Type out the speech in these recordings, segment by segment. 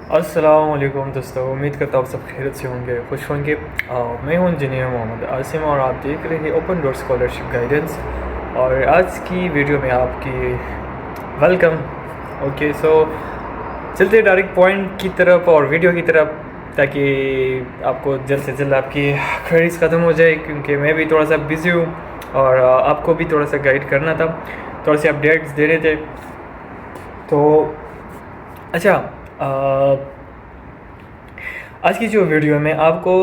अस्सलाम वालेकुम दोस्तों, उम्मीद करता हूँ आप सब खैरियत से होंगे, खुश होंगे। मैं हूँ इंजीनियर मोहम्मद आसिम और आप देख रहे हैं ओपन डोर स्कॉलरशिप गाइडेंस। और आज की वीडियो में आपकी वेलकम। ओके, सो चलते डायरेक्ट पॉइंट की तरफ और वीडियो की तरफ, ताकि आपको जल्द से जल्द आपकी क्वेरीज ख़त्म हो जाए, क्योंकि मैं भी थोड़ा सा बिज़ी हूँ और आपको भी थोड़ा सा गाइड करना था, थोड़े से अपडेट्स देने थे। तो अच्छा, आज की जो वीडियो में आपको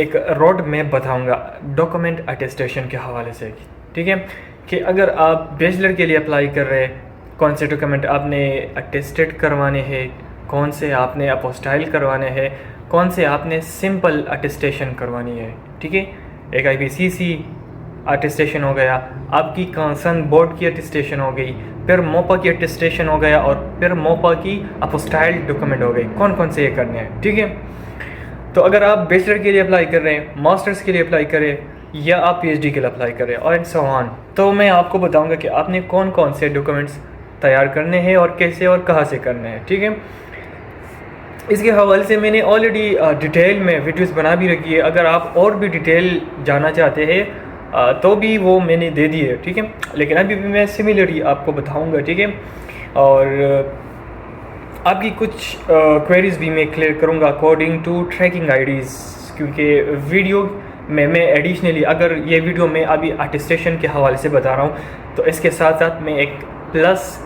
एक रोड मैप बताऊंगा डॉक्यूमेंट अटेस्टेशन के हवाले से। ठीक है, कि अगर आप बैचलर के लिए अप्लाई कर रहे हैं, कौन से डॉक्यूमेंट आपने अटेस्टेड करवाने हैं, कौन से आपने अपोस्टाइल करवाने हैं, कौन से आपने सिंपल अटेस्टेशन करवानी है। ठीक है, एक IPCC अटेस्टेशन हो गया, आपकी कंसर्न बोर्ड की अटेस्टेशन हो गई, फिर मोपा की अटेस्टेशन हो गया और फिर मोपा की अपोस्टाइल डॉक्यूमेंट हो गई। कौन कौन से ये करने हैं। ठीक है, तो अगर आप बैचलर के लिए अप्लाई कर रहे हैं, मास्टर्स के लिए अप्लाई करें या आप PhD के लिए अप्लाई करें और एंड सो ऑन, तो मैं आपको बताऊंगा कि आपने कौन कौन से डॉक्यूमेंट्स तैयार करने हैं और कैसे और कहाँ से करने हैं। ठीक है, इसके हवाले से मैंने ऑलरेडी डिटेल में वीडियोस बना भी रखी है। अगर आप और भी डिटेल जानना चाहते हैं तो भी वो मैंने दे दी है। ठीक है, लेकिन अभी भी मैं सिमिलरली आपको बताऊंगा। ठीक है, और आपकी कुछ क्वेरीज भी मैं क्लियर करूंगा अकॉर्डिंग टू ट्रैकिंग आईडीज़, क्योंकि वीडियो में मैं एडिशनली, अगर ये वीडियो मैं अभी अटेस्टेशन के हवाले से बता रहा हूँ, तो इसके साथ साथ मैं एक प्लस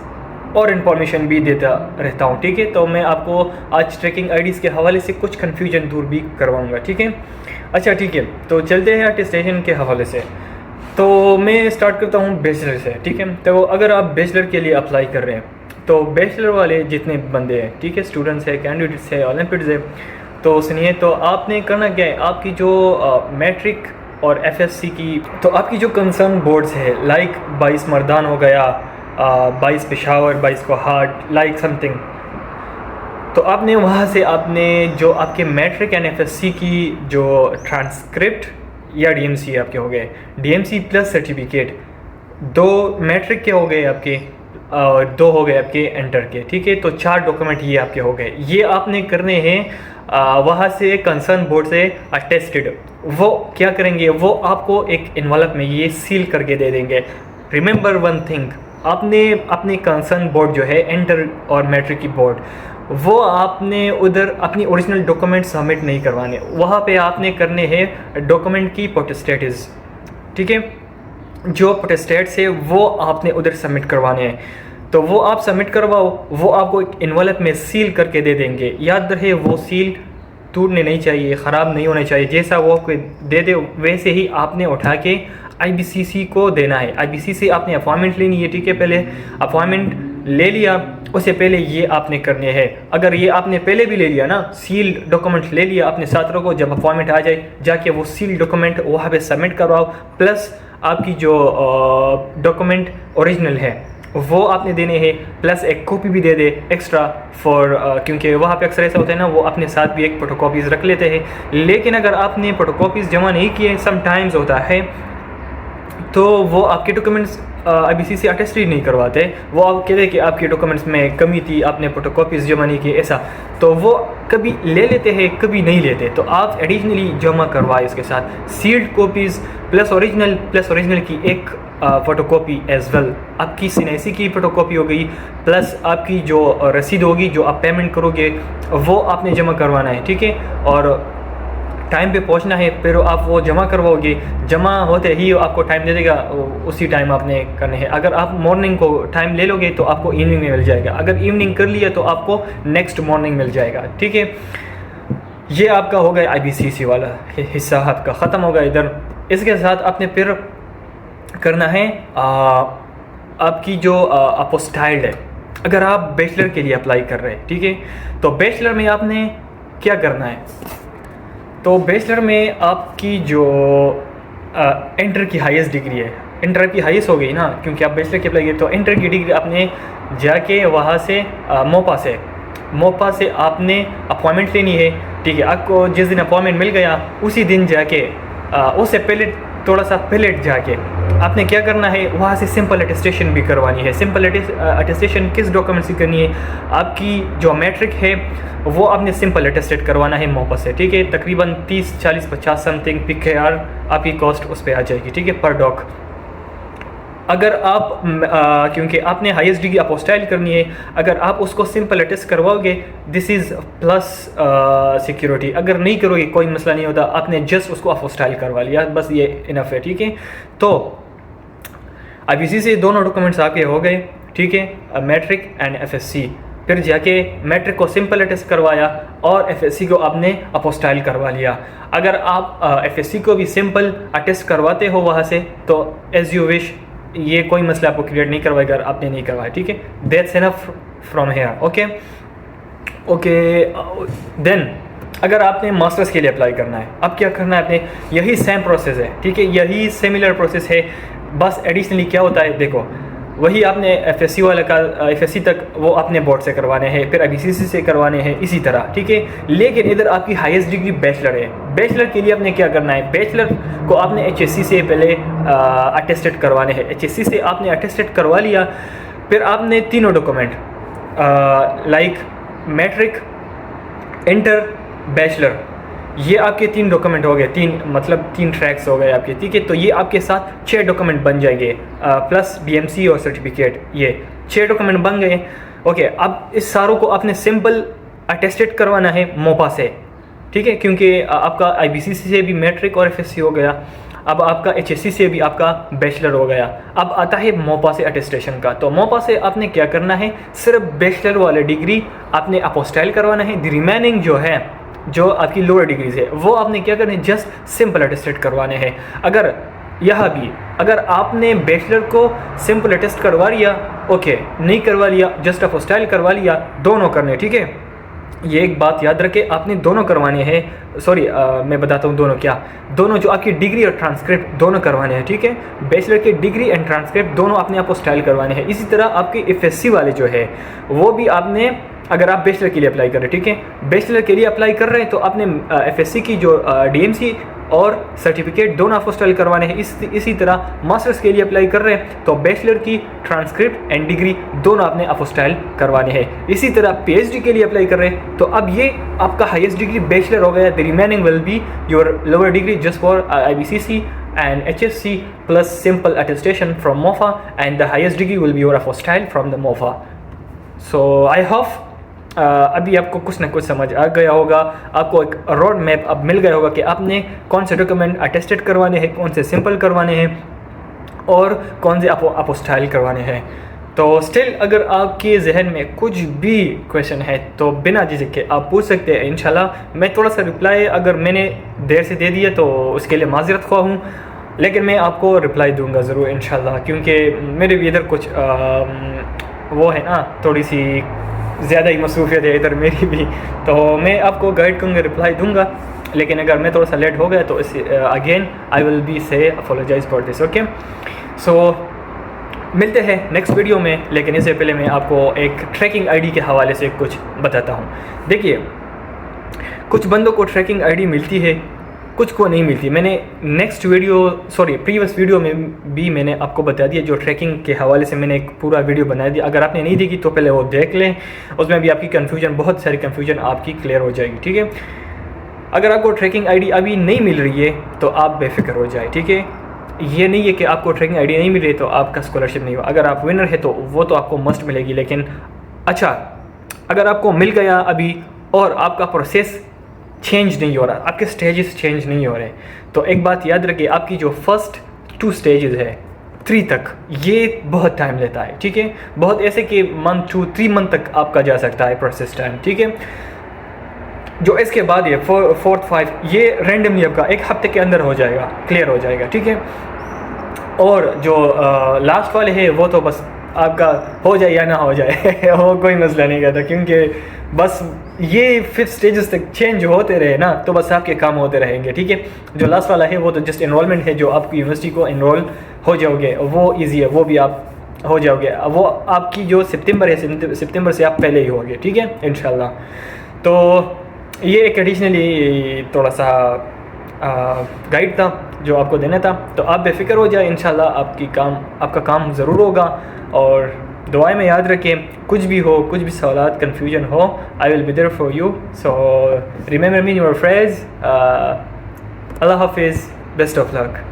और इन्फॉर्मेशन भी देता रहता हूँ। ठीक है, तो मैं आपको आज ट्रैकिंग आईडीज़ के हवाले से कुछ कन्फ्यूजन दूर भी करवाऊँगा। ठीक है, अच्छा ठीक है, तो चलते हैं अटेस्टेशन के हवाले से। तो मैं स्टार्ट करता हूँ बैचलर से। ठीक है, तो अगर आप बैचलर के लिए अप्लाई कर रहे हैं, तो बैचलर वाले जितने बंदे हैं, ठीक है, स्टूडेंट्स है, कैंडिडेट्स है, ओलंपियाड्स है, तो सुनिए, तो आपने करना क्या है, आपकी जो मैट्रिक और FSC की, तो आपकी जो कंसर्न बोर्ड्स है, लाइक 22 मर्दान हो गया, 22 पेशावर, 22 कोहाट, लाइक समथिंग, तो आपने वहाँ से आपने जो आपके मैट्रिक एंड FSC की जो ट्रांसक्रिप्ट या DMC आपके हो गए, DMC प्लस सर्टिफिकेट, 2 मैट्रिक के हो गए आपके और 2 हो गए आपके इंटर के। ठीक है, तो 4 डॉक्यूमेंट ये आपके हो गए। ये आपने करने हैं वहाँ से कंसर्न बोर्ड से अटेस्टेड। वो क्या करेंगे, वो आपको एक इन्वॉल्व में ये सील करके दे देंगे। रिमेंबर वन थिंग, आपने अपने कंसर्न बोर्ड जो है इंटर और मैट्रिक की बोर्ड, वो आपने उधर अपनी ओरिजिनल डॉक्यूमेंट सबमिट नहीं करवाने, वहाँ पे आपने करने हैं डॉक्यूमेंट की पोटेस्टेट्स। ठीक है, जो पोटेस्टेट्स है वो आपने उधर सबमिट करवाने हैं, तो वो आप सबमिट करवाओ, वो आपको एक इन्वॉल्व में सील करके दे देंगे। याद रहे, वो सील टूटने नहीं चाहिए, ख़राब नहीं होना चाहिए। जैसा वो आपको दे दे वैसे ही आपने उठा के IBCC को देना है। IBCC आपने अपॉइंटमेंट लेनी है। ठीक है, पहले अपॉइंटमेंट ले लिया, उससे पहले ये आपने करने हैं। अगर ये आपने पहले भी ले लिया ना, सील डॉक्यूमेंट ले लिया अपने साथ रखो, जब अपॉइंटमेंट आ जाए जाके वो सील डॉक्यूमेंट वहाँ पे सबमिट करवाओ, प्लस आपकी जो डॉक्यूमेंट ओरिजिनल है वो आपने देने हैं, प्लस एक कॉपी भी दे दे एक्स्ट्रा फॉर, क्योंकि वहाँ पे अक्सर ऐसा होता है ना, वो अपने साथ भी एक फोटोकॉपीज़ रख लेते हैं। लेकिन अगर आपने फोटोकॉपीज़ जमा नहीं किए, समटाइम्स होता है, तो वो आपके डॉक्यूमेंट्स IBCC अटेस्टेड नहीं करवाते। वो आप कहते हैं कि आपके डॉक्यूमेंट्स में कमी थी, आपने फोटोकॉपीज़ जमा नहीं की, ऐसा, तो वो कभी ले लेते हैं, कभी नहीं लेते। तो आप एडिशनली जमा करवाए उसके साथ सील्ड कॉपीज़ प्लस ओरिजिनल की एक फ़ोटोकॉपी एज वेल। आपकी CNIC की फ़ोटोकॉपी हो गई, प्लस आपकी जो रसीद होगी जो आप पेमेंट करोगे वो आपने जमा करवाना है। ठीक है, और टाइम पे पहुंचना है, फिर आप वो जमा करवाओगे, जमा होते ही आपको टाइम दे देगा, उसी टाइम आपने करने हैं। अगर आप मॉर्निंग को टाइम ले लोगे तो आपको इवनिंग में मिल जाएगा, अगर इवनिंग कर लिया तो आपको नेक्स्ट मॉर्निंग मिल जाएगा। ठीक है, ये आपका हो गया IBCC वाला हिस्सा, आपका ख़त्म होगा इधर। इसके साथ आपने फिर करना है आपकी जो अपोस्टाइल्ड है। अगर आप बैचलर के लिए अप्लाई कर रहे हैं, ठीक है, तो बैचलर में आपने क्या करना है, तो बैचलर में आपकी जो इंटर की हाईएस्ट डिग्री है, इंटर की हाईएस्ट हो गई ना, क्योंकि आप बैचलर की अप्लाई किए, तो इंटर की डिग्री आपने जाके वहाँ से मोपा से आपने अपॉइंटमेंट लेनी है। ठीक है, आपको जिस दिन अपॉइंटमेंट मिल गया उसी दिन जाके, उससे पहले थोड़ा सा पहले जाके आपने क्या करना है, वहाँ से सिंपल अटेस्टेशन भी करवानी है। सिंपल अटेस्टेशन किस डॉक्यूमेंट से करनी है, आपकी जो मैट्रिक है वो आपने सिंपल अटेस्टेड करवाना है मोपा से, ठीक है। तकरीबन 30, 40, 50 समथिंग PKR आपकी कॉस्ट उस पर आ जाएगी, ठीक है, पर डॉक। अगर आप क्योंकि आपने हाईएस्ट डिग्री अपोस्टाइल करनी है, अगर आप उसको सिंपल अटेस्ट करवाओगे, दिस इज़ प्लस सिक्योरिटी। अगर नहीं करोगे कोई मसला नहीं होता, आपने जस्ट उसको अपोस्टाइल करवा लिया, बस ये इनफ है, ठीक है। तो अब इसी से दोनों डॉक्यूमेंट्स आपके हो गए, ठीक है, मैट्रिक एंड FSC। फिर जाके मैट्रिक को सिंपल अटेस्ट करवाया और FSC को आपने अपोस्टाइल करवा लिया। अगर आप FSC को भी सिंपल अटेस्ट करवाते हो वहाँ से, तो एज यू विश, ये कोई मसला आपको क्रिएट नहीं करवाएगा अगर आपने नहीं करवाया, ठीक है। That's enough from here, okay okay. Then अगर आपने मास्टर्स के लिए अप्लाई करना है, अब क्या करना है आपने, यही सेम प्रोसेस है, ठीक है, यही सिमिलर प्रोसेस है, बस एडिशनली क्या होता है, देखो वही आपने FSC वाला का FSC तक वो अपने बोर्ड से करवाने हैं, फिर IBCC से करवाने हैं, इसी तरह, ठीक है। लेकिन इधर आपकी हाईएस्ट डिग्री बैचलर है। बैचलर के लिए आपने क्या करना है, बैचलर को आपने HSC से पहले अटेस्टेड करवाने हैं। HSC से आपने अटेस्टेड करवा लिया, फिर आपने तीनों document like matric, inter, bachelor, ये आपके 3 डॉक्यूमेंट हो गए, 3 ट्रैक्स हो गए आपके, ठीक है। तो ये आपके साथ 6 डॉक्यूमेंट बन जाएंगे, प्लस BMC और सर्टिफिकेट, ये 6 डॉक्यूमेंट बन गए, ओके। अब इस सारों को आपने सिंपल अटेस्टेड करवाना है मोपा से, ठीक है, क्योंकि आपका IBCC से भी मैट्रिक और FSC हो गया, अब आपका HSC से भी आपका बैचलर हो गया। अब आता है मोपा से अटेस्टेशन का। तो मोपा से आपने क्या करना है, सिर्फ बैचलर वाले डिग्री आपने अपोस्टाइल करवाना है, द रिमेनिंग जो है, जो आपकी लोअर डिग्रीज है, वो आपने क्या करना है, जस्ट सिंपल अटेस्टेड करवाने हैं। अगर यह भी, अगर आपने बैचलर को सिंपल अटेस्ट करवा लिया, ओके, नहीं करवा लिया, जस्ट अपोस्टाइल करवा लिया, दोनों करने, ठीक है। ये एक बात याद रखें, आपने दोनों करवाने हैं, सॉरी मैं बताता हूँ दोनों क्या, दोनों जो आपकी डिग्री और ट्रांसक्रिप्ट दोनों करवाने हैं, ठीक है। बैचलर की डिग्री एंड ट्रांसक्रिप्ट दोनों आपने अपोस्टाइल करवाने हैं। इसी तरह आपके FSC वाले जो है वो भी आपने, अगर आप बैचलर के लिए अप्लाई कर रहे हैं, ठीक है, बैचलर के लिए अप्लाई कर रहे हैं, तो आपने FSC की जो DMC और सर्टिफिकेट दोनों अपोस्टाइल करवाने हैं। इसी तरह मास्टर्स के लिए अप्लाई कर रहे हैं, तो बैचलर की ट्रांसक्रिप्ट एंड डिग्री दोनों आपने अपोस्टाइल करवाने हैं। इसी तरह PhD के लिए अप्लाई कर रहे हैं, तो अब ये आपका हाईएस्ट डिग्री बैचलर हो गया, the remaining will be your lower degree just for IBCC and HSC plus simple attestation from MOFA, and the highest degree will be your apostille from the MOFA. So I hope अभी आपको कुछ ना कुछ समझ आ गया होगा, आपको एक रोड मैप अब मिल गया होगा कि आपने कौन से डॉक्यूमेंट अटेस्टेड करवाने हैं, कौन से सिंपल करवाने हैं और कौन से अपोस्टाइल करवाने हैं। तो स्टिल अगर आपके जहन में कुछ भी क्वेश्चन है तो बिना झिझक आप पूछ सकते हैं। इंशाल्लाह मैं थोड़ा सा रिप्लाई अगर मैंने देर से दे दिया तो उसके लिए माजरत ख्वाह हूँ, लेकिन मैं आपको रिप्लाई दूंगा ज़रूर इंशाल्लाह, क्योंकि मेरे भी इधर कुछ वो है ना, थोड़ी सी ज़्यादा ही मसरूफियत है इधर मेरी भी, तो मैं आपको गाइड करूँगा, रिप्लाई दूंगा। लेकिन अगर मैं थोड़ा सा लेट हो गया तो इस अगेन आई विल बी से अपोलोजाइज फॉर दिस, ओके। सो मिलते हैं नेक्स्ट वीडियो में, लेकिन इससे पहले मैं आपको एक ट्रैकिंग आईडी के हवाले से कुछ बताता हूँ। देखिए, कुछ बंदों को ट्रैकिंग आईडी मिलती है, कुछ को नहीं मिलती। मैंने प्रीवियस वीडियो में भी मैंने आपको बता दिया, जो ट्रैकिंग के हवाले से मैंने एक पूरा वीडियो बना दिया। अगर आपने नहीं देखी तो पहले वो देख लें, उसमें भी आपकी कन्फ्यूजन, बहुत सारी कन्फ्यूजन आपकी क्लियर हो जाएगी, ठीक है। अगर आपको ट्रैकिंग आईडी अभी नहीं मिल रही है तो आप बेफिक्र हो जाए, ठीक है। ये नहीं है कि आपको ट्रैकिंग आईडी नहीं मिल रही तो आपका स्कॉलरशिप नहीं हुआ। अगर आप विनर है तो वो तो आपको मस्ट मिलेगी, लेकिन अच्छा अगर आपको मिल गया अभी और आपका प्रोसेस चेंज नहीं हो रहा, आपके स्टेजेस चेंज नहीं हो रहे, तो एक बात याद रखिए, आपकी जो फर्स्ट 2 स्टेजेस है 3 तक, ये बहुत टाइम लेता है, ठीक है। बहुत ऐसे कि 1, 2, 3 मंथ तक आपका जा सकता है प्रोसेस टाइम, ठीक है। जो इसके बाद ये 4th 5 ये रैंडमली आपका 1 हफ्ते के अंदर हो जाएगा, क्लियर हो जाएगा, ठीक है। और जो लास्ट वाले है वो तो बस आपका हो जाए या ना हो जाए वो कोई मसला नहीं करता, क्योंकि बस ये 5th स्टेजेस तक चेंज होते रहे ना तो बस आपके काम होते रहेंगे, ठीक है। जो लास्ट वाला है वो तो जस्ट एनरोलमेंट है, जो आप यूनिवर्सिटी को एनरोल हो जाओगे वो ईजी है, वो भी आप हो जाओगे। वो आपकी जो सितंबर है, सितंबर से आप पहले ही होगे, ठीक है इंशाल्लाह। तो ये एक एडिशनली थोड़ा सा गाइड था, जो आपको देना था। तो आप बेफिक्र हो जाए, इंशाल्लाह आपका काम ज़रूर होगा। और दुआएं में याद रखें, कुछ भी हो, कुछ भी सवालात कन्फ्यूजन हो, I will be there for you. So remember me your phrase. अल्लाह हाफिज़, बेस्ट ऑफ लक।